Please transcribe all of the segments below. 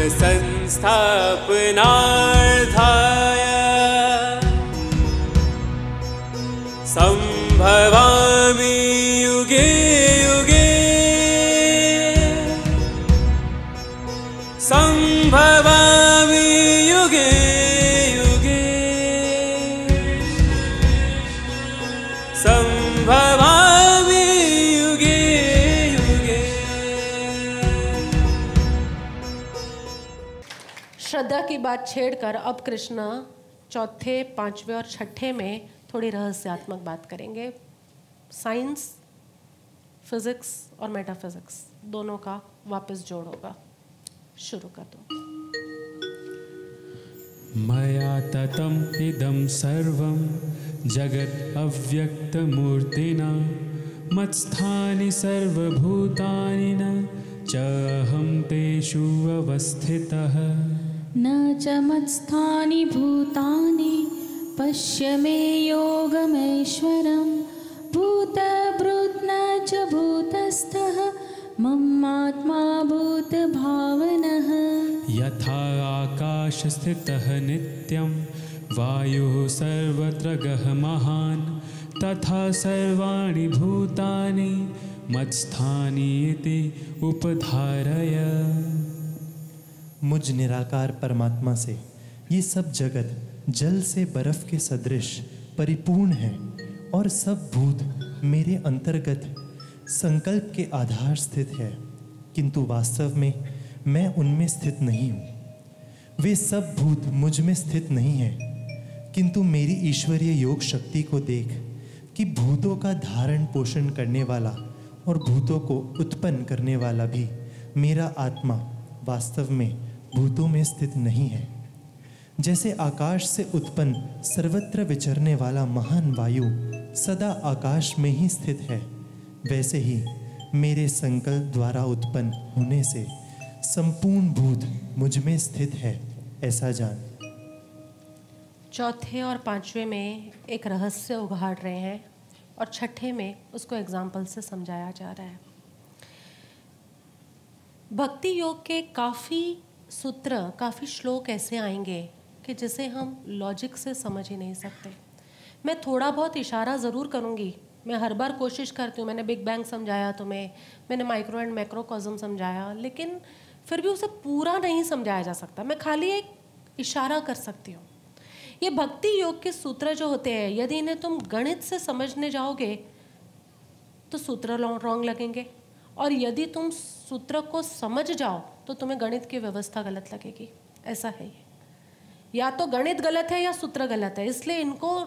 संस्थापनार्थाय संभवामि युगे युगे संभवामि युगे युगे संभवामि युगे युगे। श्रद्धा की बात छेड़कर अब कृष्ण चौथे, पांचवें और छठे में थोड़ी रहस्यात्मक बात करेंगे। साइंस, फिजिक्स और मेटाफिजिक्स दोनों का वापस जोड़ होगा। शुरू कर दो। मया ततम् इदं सर्वं जगत् अव्यक्तमूर्तिना मत्स्थानि सर्वभूतानि न चाहं तेषु अवस्थितः। न च मत्स्थानि भूतानि पश्य मे योगमैश्वरं भूतभृत् न च भूतस्थः ममात्मा भूतभावनः। यथा आकाशस्थितः नित्यं वायुः सर्वत्र गहमहान् तथा सर्वाणि भूतानि मत्स्थानि इति उपधारय। मुझ निराकार परमात्मा से ये सब जगत जल से बर्फ के सदृश परिपूर्ण है और सब भूत मेरे अंतर्गत संकल्प के आधार स्थित है, किंतु वास्तव में मैं उनमें स्थित नहीं हूँ। वे सब भूत मुझ में स्थित नहीं हैं, किंतु मेरी ईश्वरीय योग शक्ति को देख कि भूतों का धारण पोषण करने वाला और भूतों को उत्पन्न करने वाला भी मेरा आत्मा वास्तव में भूतों में स्थित नहीं है। जैसे आकाश से उत्पन्न सर्वत्र विचरने वाला महान वायु सदा आकाश में ही स्थित है, वैसे ही मेरे संकल्प द्वारा उत्पन्न होने से संपूर्ण भूत मुझ में स्थित है, ऐसा जान। चौथे और पांचवें में एक रहस्य उघाड़ रहे हैं और छठे में उसको एग्जाम्पल से समझाया जा रहा है। भक्ति योग के काफ़ी सूत्र, काफ़ी श्लोक ऐसे आएंगे कि जिसे हम लॉजिक से समझ ही नहीं सकते। मैं थोड़ा बहुत इशारा ज़रूर करूँगी, मैं हर बार कोशिश करती हूँ। मैंने बिग बैंग समझाया तुम्हें, मैंने माइक्रो एंड मैक्रोकॉस्म समझाया, लेकिन फिर भी उसे पूरा नहीं समझाया जा सकता। मैं खाली एक इशारा कर सकती हूँ। ये भक्ति योग के सूत्र जो होते हैं, यदि इन्हें तुम गणित से समझने जाओगे तो सूत्र रॉन्ग लगेंगे, और यदि तुम सूत्र को समझ जाओ तो तुम्हें गणित की व्यवस्था गलत लगेगी। ऐसा है ये, या तो गणित गलत है या सूत्र गलत है। इसलिए इनको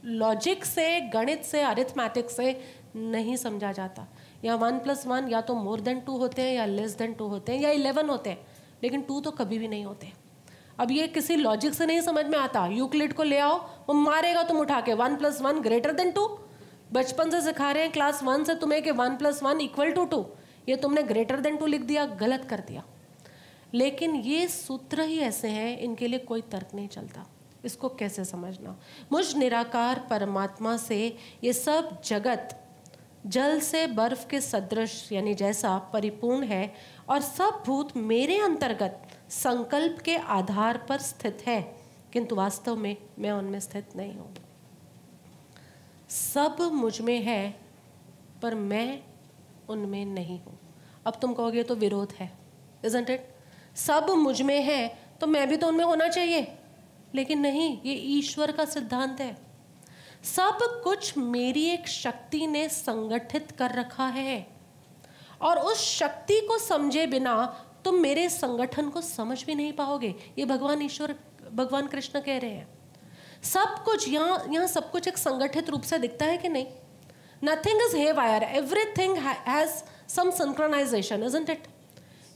लॉजिक से, गणित से, अरिथमेटिक से नहीं समझा जाता। या 1+1 या तो मोर देन 2 होते हैं, या लेस देन 2 होते हैं, या 11 होते हैं, लेकिन 2 तो कभी भी नहीं होते। अब ये किसी लॉजिक से नहीं समझ में आता। यूक्लिड को ले आओ, वो मारेगा तुम उठा के 1+1 ग्रेटर देन 2। बचपन से सिखा रहे हैं क्लास 1 से तुम्हें कि 1+1 इक्वल टू 2। ये तुमने ग्रेटर देन 2 लिख दिया, गलत कर दिया। लेकिन ये सूत्र ही ऐसे हैं, इनके लिए कोई तर्क नहीं चलता। इसको कैसे समझना? मुझ निराकार परमात्मा से ये सब जगत जल से बर्फ के सदृश यानी जैसा परिपूर्ण है, और सब भूत मेरे अंतर्गत संकल्प के आधार पर स्थित है, किंतु वास्तव में मैं उनमें स्थित नहीं हूँ। सब मुझ में है पर मैं उनमें नहीं हूँ। अब तुम कहोगे तो विरोध है, isn't it? सब मुझ में है तो मैं भी तो उनमें होना चाहिए, लेकिन नहीं, ये ईश्वर का सिद्धांत है। सब कुछ मेरी एक शक्ति ने संगठित कर रखा है, और उस शक्ति को समझे बिना तुम मेरे संगठन को समझ भी नहीं पाओगे। ये भगवान कृष्ण कह रहे हैं। सब कुछ यहाँ सब कुछ एक संगठित रूप से दिखता है कि नहीं? Nothing is haywire, everything has some synchronization, isn't it?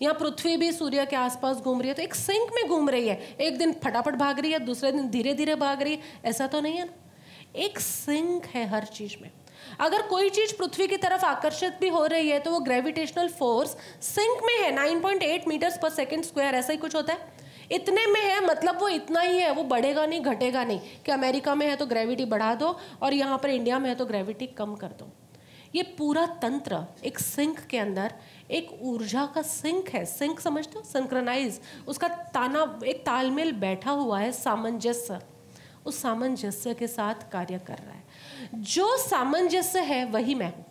यहाँ पृथ्वी भी सूर्य के आसपास घूम रही है तो एक सिंक में घूम रही है। एक दिन फटाफट भाग रही है, दूसरे दिन धीरे धीरे भाग रही है, ऐसा तो नहीं है ना। एक सिंक है हर चीज में। अगर कोई चीज पृथ्वी की तरफ आकर्षित भी हो रही है तो वो ग्रेविटेशनल फोर्स सिंक में है, 9.8 मीटर्स पर सेकेंड स्क्वायर, ऐसा ही कुछ होता है। इतने में है, मतलब वो इतना ही है, वो बढ़ेगा नहीं घटेगा नहीं। कि अमेरिका में है तो ग्रेविटी बढ़ा दो और यहाँ पर इंडिया में है तो ग्रेविटी कम कर दो। ये पूरा तंत्र एक सिंक के अंदर एक ऊर्जा का सिंक है। सिंक समझते हो, सिंक्रोनाइज, उसका ताना एक तालमेल बैठा हुआ है, सामंजस्य, उस सामंजस्य के साथ कार्य कर रहा है। जो सामंजस्य है वही मैं हूँ,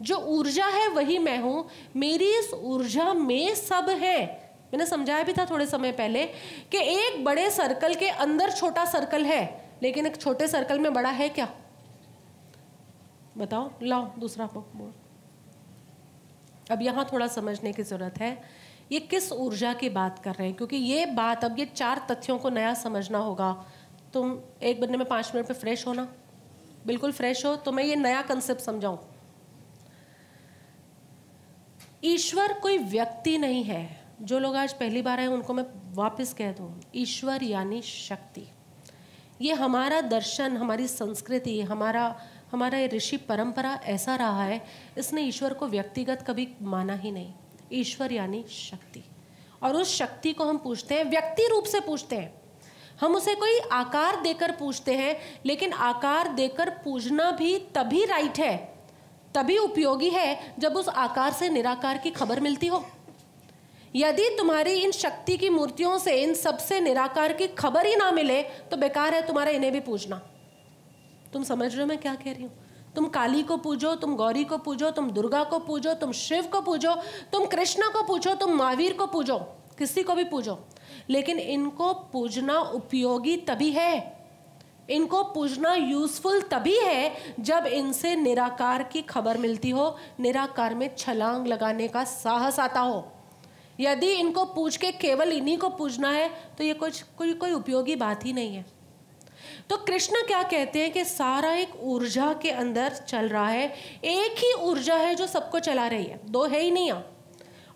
जो ऊर्जा है वही मैं हूँ। मेरी इस ऊर्जा में सब है। मैंने समझाया भी था थोड़े समय पहले कि एक बड़े सर्कल के अंदर छोटा सर्कल है, लेकिन एक छोटे सर्कल में बड़ा है क्या? बताओ, लाओ दूसरा बोर्ड। अब यहाँ थोड़ा समझने की ज़रूरत है, ये किस ऊर्जा की बात कर रहे हैं, क्योंकि ये बात, अब ये 4 तथ्यों को नया समझना होगा। तुम एक बनने में 5 मिनट पे फ्रेश हो ना, बिल्कुल फ्रेश हो, तो मैं ये नया कंसेप्ट समझाऊं। ईश्वर कोई व्यक्ति नहीं है। जो लोग आज पहली बार आए उनको मैं वापस कह दूं, ईश्वर यानी शक्ति। ये हमारा दर्शन, हमारी संस्कृति, हमारा ये ऋषि परंपरा ऐसा रहा है, इसने ईश्वर को व्यक्तिगत कभी माना ही नहीं। ईश्वर यानी शक्ति, और उस शक्ति को हम पूछते हैं, व्यक्ति रूप से पूछते हैं। हम उसे कोई आकार देकर पूछते हैं, लेकिन आकार देकर पूजना भी तभी राइट है, तभी उपयोगी है जब उस आकार से निराकार की खबर मिलती हो। यदि तुम्हारी इन शक्ति की मूर्तियों से, इन सबसे निराकार की खबर ही ना मिले तो बेकार है तुम्हारा इन्हें भी पूजना। तुम समझ रहे हो मैं क्या कह रही हूँ? तुम काली को पूजो, तुम गौरी को पूजो, तुम दुर्गा को पूजो, तुम शिव को पूजो, तुम कृष्ण को पूजो, तुम महावीर को पूजो, किसी को भी पूजो, लेकिन इनको पूजना उपयोगी तभी है, इनको पूजना यूजफुल तभी है जब इनसे निराकार की खबर मिलती हो, निराकार में छलांग लगाने का साहस आता हो। यदि इनको पूज के केवल इन्हीं को पूजना है तो ये कोई उपयोगी बात ही नहीं है। तो कृष्ण क्या कहते हैं कि सारा एक ऊर्जा के अंदर चल रहा है, एक ही ऊर्जा है जो सबको चला रही है, 2 है ही नहीं।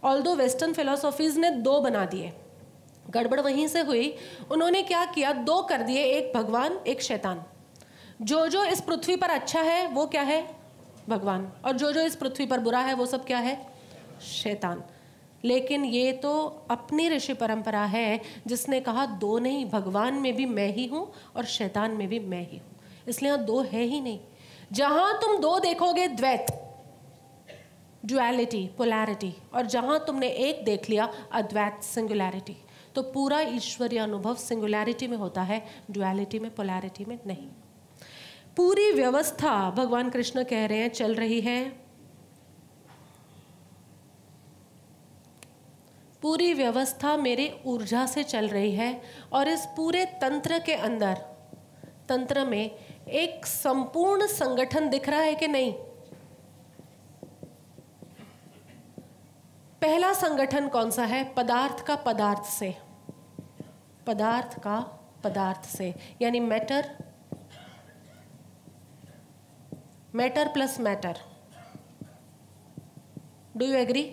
ऑल्दो वेस्टर्न फिलोसॉफीज ने 2 बना दिए, गड़बड़ वहीं से हुई। उन्होंने क्या किया, 2 कर दिए, एक भगवान एक शैतान। जो इस पृथ्वी पर अच्छा है वो क्या है? भगवान, और जो इस पृथ्वी पर बुरा है वो सब क्या है? शैतान। लेकिन ये तो अपनी ऋषि परंपरा है जिसने कहा 2 नहीं, भगवान में भी मैं ही हूँ और शैतान में भी मैं ही हूँ, इसलिए यहाँ 2 है ही नहीं। जहाँ तुम 2 देखोगे द्वैत, ड्युअलिटी, पोलैरिटी, और जहाँ तुमने एक देख लिया अद्वैत, सिंगुलैरिटी, तो पूरा ईश्वरीय अनुभव सिंगुलैरिटी में होता है, ड्युअलिटी में, पोलैरिटी में नहीं। पूरी व्यवस्था, भगवान कृष्ण कह रहे हैं, चल रही है, पूरी व्यवस्था मेरे ऊर्जा से चल रही है। और इस पूरे तंत्र के अंदर, तंत्र में एक संपूर्ण संगठन दिख रहा है कि नहीं? पहला संगठन कौन सा है? पदार्थ का पदार्थ से, पदार्थ का पदार्थ से, यानी matter, matter plus matter. Do you agree?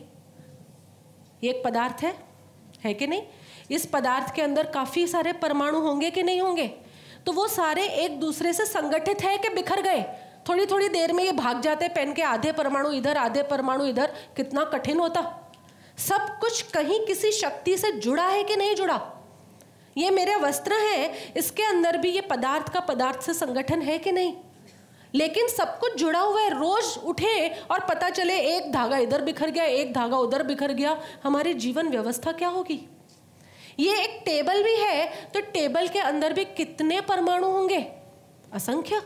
ये एक पदार्थ है कि नहीं? इस पदार्थ के अंदर काफी सारे परमाणु होंगे कि नहीं होंगे? तो वो सारे एक दूसरे से संगठित है कि बिखर गए? थोड़ी थोड़ी देर में ये भाग जाते पेन के, आधे परमाणु इधर आधे परमाणु इधर, कितना कठिन होता। सब कुछ कहीं किसी शक्ति से जुड़ा है कि नहीं जुड़ा? ये मेरे वस्त्र हैं, इसके अंदर भी ये पदार्थ का पदार्थ से संगठन है कि नहीं? लेकिन सब कुछ जुड़ा हुआ है। रोज उठे और पता चले एक धागा इधर बिखर गया, एक धागा उधर बिखर गया, हमारी जीवन व्यवस्था क्या होगी? ये एक टेबल भी है, तो टेबल के अंदर भी कितने परमाणु होंगे? असंख्य।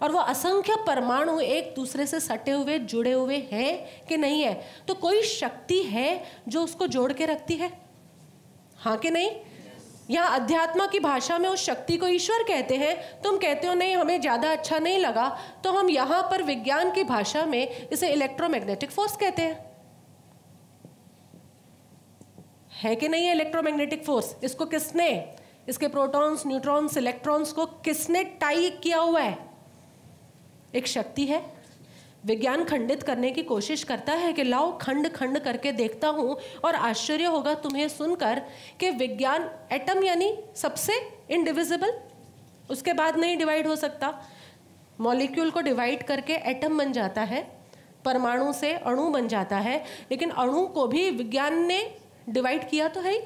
और वो असंख्य परमाणु एक दूसरे से सटे हुए, जुड़े हुए हैं कि नहीं है? तो कोई शक्ति है जो उसको जोड़ के रखती है, हाँ कि नहीं? यहाँ अध्यात्म की भाषा में उस शक्ति को ईश्वर कहते हैं। तुम कहते हो नहीं हमें ज़्यादा अच्छा नहीं लगा, तो हम यहाँ पर विज्ञान की भाषा में इसे इलेक्ट्रोमैग्नेटिक फोर्स कहते हैं, है कि नहीं है? इलेक्ट्रोमैग्नेटिक फोर्स, इसको किसने, इसके प्रोटॉन्स, न्यूट्रॉन्स, इलेक्ट्रॉन्स को किसने टाई किया हुआ है? एक शक्ति है। विज्ञान खंडित करने की कोशिश करता है कि लाओ खंड खंड करके देखता हूँ, और आश्चर्य होगा तुम्हें सुनकर कि विज्ञान एटम यानी सबसे इनडिविजिबल, उसके बाद नहीं डिवाइड हो सकता। मॉलिक्यूल को डिवाइड करके एटम बन जाता है, परमाणु से अणु बन जाता है, लेकिन अणु को भी विज्ञान ने डिवाइड किया तो है,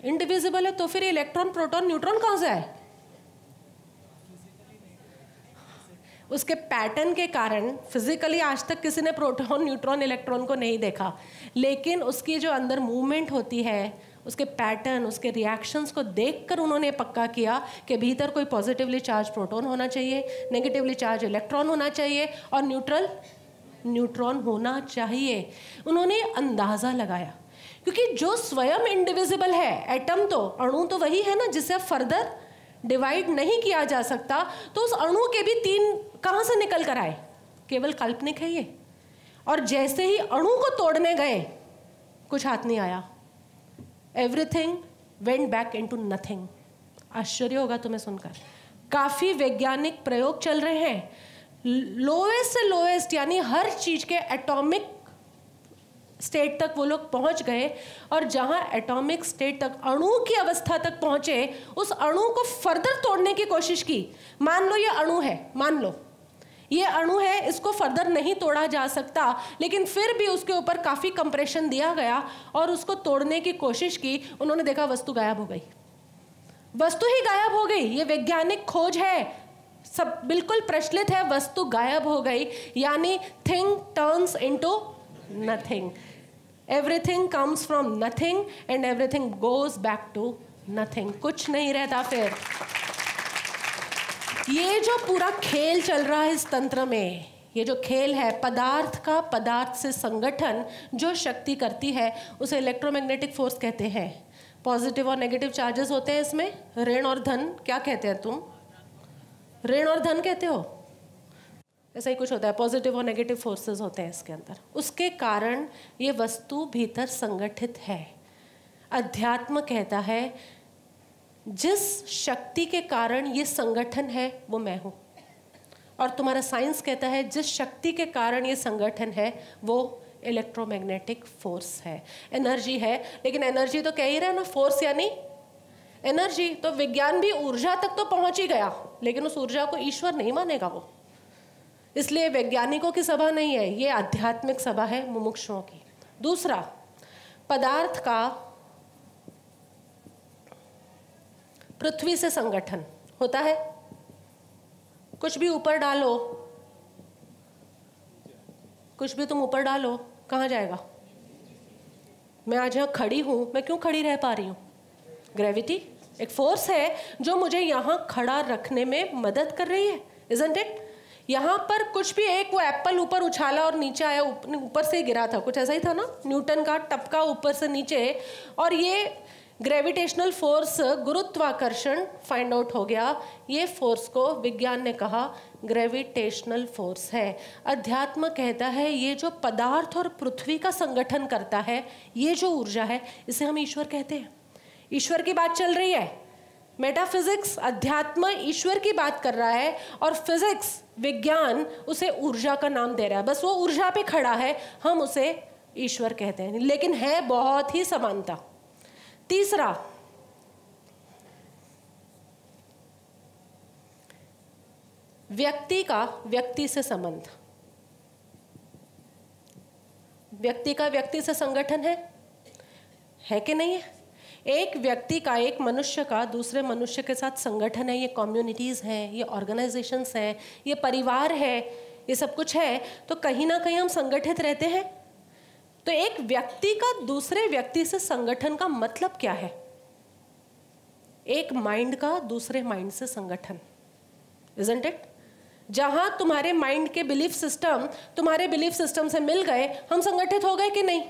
इनडिविजिबल है। तो फिर इलेक्ट्रॉन, प्रोटॉन, न्यूट्रॉन कहाँ से आए? उसके पैटर्न के कारण, फिजिकली आज तक किसी ने प्रोटॉन, न्यूट्रॉन, इलेक्ट्रॉन को नहीं देखा, लेकिन उसकी जो अंदर मूवमेंट होती है, उसके पैटर्न, उसके रिएक्शंस को देखकर उन्होंने पक्का किया कि भीतर कोई पॉजिटिवली चार्ज प्रोटॉन होना चाहिए, नेगेटिवली चार्ज इलेक्ट्रॉन होना चाहिए और न्यूट्रल न्यूट्रॉन होना चाहिए। उन्होंने अंदाज़ा लगाया, क्योंकि जो स्वयं इंडिविजिबल है, एटम तो, अणु तो वही है ना जिसे फर्दर डिवाइड नहीं किया जा सकता, तो उस अणु के भी 3 कहाँ से निकल कर आए? केवल काल्पनिक है ये। और जैसे ही अणु को तोड़ने गए, कुछ हाथ नहीं आया, everything went back into nothing. आश्चर्य होगा तुम्हें सुनकर। काफ़ी वैज्ञानिक प्रयोग चल रहे हैं, लोएस्ट से लोएस्ट यानी हर चीज़ के एटॉमिक स्टेट तक वो लोग पहुंच गए, और जहां एटॉमिक स्टेट तक, अणु की अवस्था तक पहुंचे, उस अणु को फर्दर तोड़ने की कोशिश की। मान लो ये अणु है, मान लो ये अणु है, इसको फर्दर नहीं तोड़ा जा सकता, लेकिन फिर भी उसके ऊपर काफ़ी कंप्रेशन दिया गया और उसको तोड़ने की कोशिश की। उन्होंने देखा वस्तु गायब हो गई, वस्तु ही गायब हो गई। ये वैज्ञानिक खोज है, सब बिल्कुल प्रचलित है, वस्तु गायब हो गई, यानी thing turns into nothing. Everything comes from nothing and everything goes back to nothing. कुछ नहीं रहता फिर। ये जो पूरा खेल चल रहा है इस तंत्र में, ये जो खेल है पदार्थ का पदार्थ से संगठन जो शक्ति करती है, उसे इलेक्ट्रोमैग्नेटिक फोर्स कहते हैं। पॉजिटिव और नेगेटिव चार्जेस होते हैं इसमें, ऋण और धन। क्या कहते हैं तुम? ऋण और धन कहते हो, ऐसा ही कुछ होता है। पॉजिटिव और नेगेटिव फोर्सेस होते हैं इसके अंदर। उसके कारण ये वस्तु भीतर संगठित है। अध्यात्म कहता है जिस शक्ति के कारण ये संगठन है वो मैं हूँ, और तुम्हारा साइंस कहता है जिस शक्ति के कारण ये संगठन है वो इलेक्ट्रोमैग्नेटिक फोर्स है, एनर्जी है। लेकिन एनर्जी तो कह ही रहा है ना, फोर्स यानी एनर्जी। तो विज्ञान भी ऊर्जा तक तो पहुंच ही गया, लेकिन उस ऊर्जा को ईश्वर नहीं मानेगा वो। इसलिए वैज्ञानिकों की सभा नहीं है, ये आध्यात्मिक सभा है मुमुक्षुओं की। दूसरा, पदार्थ का पृथ्वी से संगठन होता है। कुछ भी ऊपर डालो, कुछ भी तुम ऊपर डालो, कहाँ जाएगा? मैं आज यहाँ खड़ी हूँ, मैं क्यों खड़ी रह पा रही हूँ? ग्रेविटी एक फोर्स है जो मुझे यहाँ खड़ा रखने में मदद कर रही है, इजंट इट? यहाँ पर कुछ भी, एक वो एप्पल ऊपर उछाला और नीचे आया, ऊपर से गिरा था, कुछ ऐसा ही था ना, न्यूटन का टपका ऊपर से नीचे, और ये ग्रेविटेशनल फोर्स, गुरुत्वाकर्षण फाइंड आउट हो गया। ये फोर्स को विज्ञान ने कहा ग्रेविटेशनल फोर्स है। अध्यात्म कहता है ये जो पदार्थ और पृथ्वी का संगठन करता है, ये जो ऊर्जा है, इसे हम ईश्वर कहते हैं। ईश्वर की बात चल रही है। मेटाफिजिक्स, अध्यात्म ईश्वर की बात कर रहा है, और फिजिक्स, विज्ञान, उसे ऊर्जा का नाम दे रहा है। बस वो ऊर्जा पे खड़ा है, हम उसे ईश्वर कहते हैं, लेकिन है बहुत ही समानता। तीसरा, व्यक्ति का व्यक्ति से संबंध। व्यक्ति का व्यक्ति से संगठन है कि नहीं है? एक व्यक्ति का, एक मनुष्य का दूसरे मनुष्य के साथ संगठन है। ये कम्युनिटीज़ हैं, ये ऑर्गेनाइजेशंस हैं, ये परिवार है, ये सब कुछ है। तो कहीं ना कहीं हम संगठित रहते हैं। तो एक व्यक्ति का दूसरे व्यक्ति से संगठन का मतलब क्या है? एक माइंड का दूसरे माइंड से संगठन, इजंट इट? जहां तुम्हारे माइंड के बिलीफ सिस्टम तुम्हारे बिलीफ सिस्टम से मिल गए, हम संगठित हो गए कि नहीं?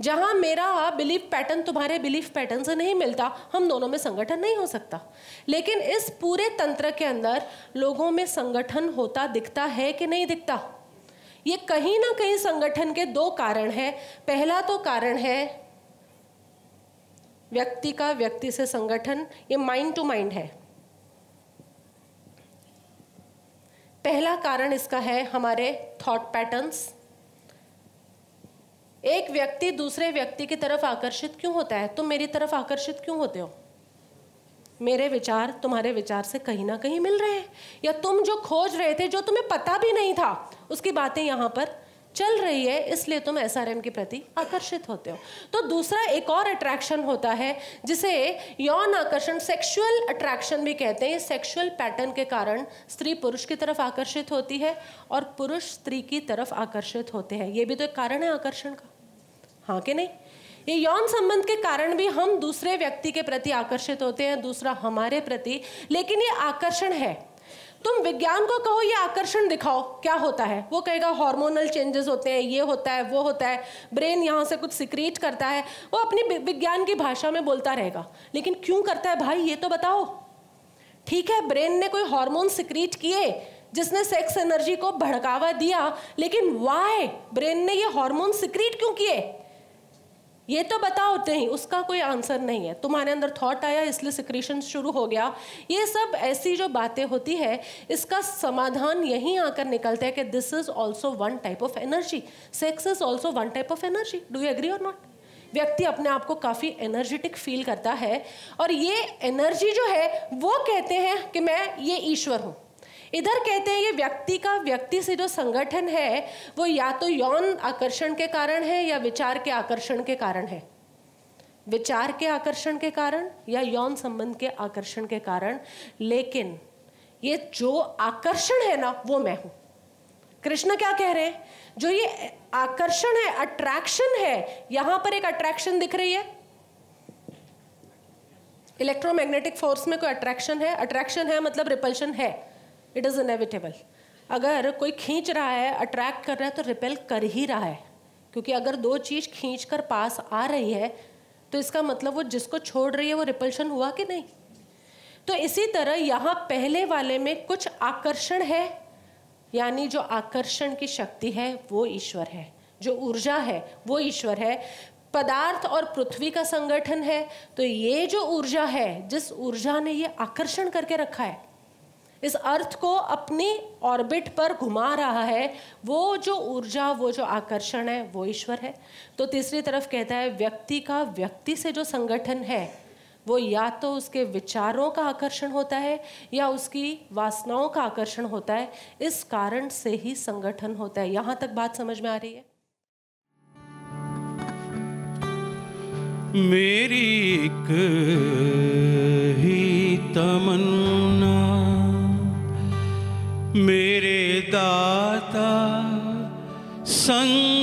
जहां मेरा बिलीफ पैटर्न तुम्हारे बिलीफ पैटर्न से नहीं मिलता, हम दोनों में संगठन नहीं हो सकता। लेकिन इस पूरे तंत्र के अंदर लोगों में संगठन होता दिखता है कि नहीं दिखता? ये कहीं ना कहीं संगठन के 2 कारण हैं। पहला तो कारण है व्यक्ति का व्यक्ति से संगठन, ये माइंड टू माइंड है। पहला कारण इसका है हमारे थॉट पैटर्न्स। एक व्यक्ति दूसरे व्यक्ति की तरफ आकर्षित क्यों होता है? तुम मेरी तरफ आकर्षित क्यों होते हो? मेरे विचार तुम्हारे विचार से कहीं ना कहीं मिल रहे हैं, या तुम जो खोज रहे थे, जो तुम्हें पता भी नहीं था, उसकी बातें यहाँ पर चल रही है, इसलिए तुम SRM के प्रति आकर्षित होते हो। तो दूसरा एक और अट्रैक्शन होता है जिसे यौन आकर्षण, सेक्सुअल अट्रैक्शन भी कहते हैं। सेक्सुअल पैटर्न के कारण स्त्री पुरुष की तरफ आकर्षित होती है और पुरुष स्त्री की तरफ आकर्षित होते हैं। ये भी तो एक कारण है आकर्षण का, हाँ कि नहीं? ये यौन संबंध के कारण भी हम दूसरे व्यक्ति के प्रति आकर्षित होते हैं, दूसरा हमारे प्रति। लेकिन ये आकर्षण है। तुम विज्ञान को कहो ये आकर्षण दिखाओ, क्या होता है? वो कहेगा हार्मोनल चेंजेस होते हैं, ये होता है, वो होता है, ब्रेन यहाँ से कुछ सिक्रीट करता है। वो अपनी विज्ञान की भाषा में बोलता रहेगा। लेकिन क्यों करता है भाई, ये तो बताओ। ठीक है, ब्रेन ने कोई हार्मोन सिक्रीट किए जिसने सेक्स एनर्जी को बढ़ावा दिया, लेकिन व्हाई ब्रेन ने ये हार्मोन सिक्रीट क्यों किए, ये तो बताओ। नहीं, उसका कोई आंसर नहीं है। तुम्हारे अंदर थॉट आया इसलिए सिक्रीशन शुरू हो गया। ये सब ऐसी जो बातें होती है, इसका समाधान यहीं आकर निकलता है कि this is also one type of energy, sex is also one type of energy. Do you agree और नॉट? व्यक्ति अपने आप को काफ़ी एनर्जेटिक फील करता है और ये एनर्जी जो है वो कहते हैं कि मैं ये ईश्वर हूँ। इधर कहते हैं ये व्यक्ति का व्यक्ति से जो संगठन है वो या तो यौन आकर्षण के कारण है या विचार के आकर्षण के कारण है। विचार के आकर्षण के कारण या यौन संबंध के आकर्षण के कारण। लेकिन ये जो आकर्षण है ना, वो मैं हूं। कृष्ण क्या कह रहे हैं? जो ये आकर्षण है, अट्रैक्शन है, यहां पर एक अट्रैक्शन दिख रही है। इलेक्ट्रोमैग्नेटिक फोर्स में कोई अट्रैक्शन है, अट्रैक्शन है मतलब रिपल्शन है। It is inevitable. अगर कोई खींच रहा है, अट्रैक्ट कर रहा है, तो रिपेल कर ही रहा है। क्योंकि अगर दो चीज खींच कर पास आ रही है तो इसका मतलब वो जिसको छोड़ रही है वो रिपल्शन हुआ कि नहीं। तो इसी तरह यहाँ पहले वाले में कुछ आकर्षण है, यानी जो आकर्षण की शक्ति है वो ईश्वर है, जो ऊर्जा है वो ईश्वर है। पदार्थ और पृथ्वी का संगठन है, तो ये जो ऊर्जा है, जिस ऊर्जा ने ये आकर्षण करके रखा है, इस अर्थ को अपनी ऑर्बिट पर घुमा रहा है, वो जो ऊर्जा, वो जो आकर्षण है वो ईश्वर है। तो तीसरी तरफ कहता है व्यक्ति का व्यक्ति से जो संगठन है वो या तो उसके विचारों का आकर्षण होता है या उसकी वासनाओं का आकर्षण होता है। इस कारण से ही संगठन होता है। यहाँ तक बात समझ में आ रही है? मेरी एक ही तमन्ना, मेरे दाता संग